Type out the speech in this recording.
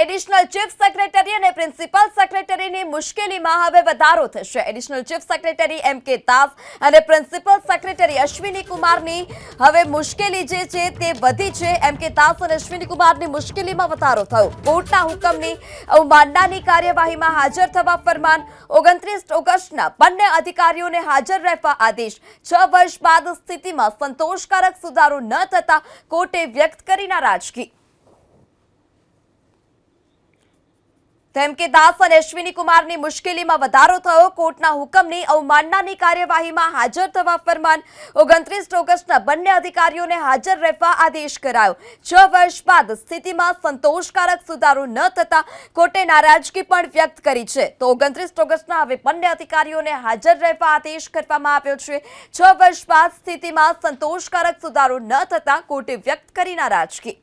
Additional chief secretary અને principal સેક્રેટરીની મુશ્કેલીમાં હવે વધારો થશે। Additional chief secretary M K. Das અને પ્રિન્સિપલ સેક્રેટરી અશ્વિની કુમારની હવે મુશ્કેલી જે છે તે વધી છે। એમ.કે. દાસ અને અશ્વિની કુમારની મુશ્કેલીમાં વધારો થયો। કોર્ટના હુકમની અવમાનનાની કાર્યવાહીમાં હાજર થવા ફરમાન। 29 ઓગસ્ટના બંને અધિકારીઓને હાજર રહેવા આદેશ। 6 વર્ષ બાદ સ્થિતિમાં સંતોષકારક સુધારો ન થતા કોર્ટે વ્યક્ત કરી નારાજગી। એમ.કે. દાસ અને અશ્વિની કુમારની મુશ્કેલીમાં વધારો થયો। કોર્ટના હુકમની અવમાનનાની કાર્યવાહીમાં હાજર થવા ફરમાન। 29 ઓગસ્ટના બંને અધિકારીઓને હાજર રહેવા આદેશ કરાયો। 6 વર્ષ બાદ સ્થિતિમાં સંતોષકારક સુધારો ન થતા કોર્ટે નારાજગી પણ વ્યક્ત કરી છે। તો 29 ઓગસ્ટના હવે બંને અધિકારીઓને હાજર રહેવા આદેશ કરવામાં આવ્યો છે। 6 વર્ષ બાદ સ્થિતિમાં સંતોષકારક સુધારો ન થતા કોર્ટે વ્યક્ત કરી નારાજગી।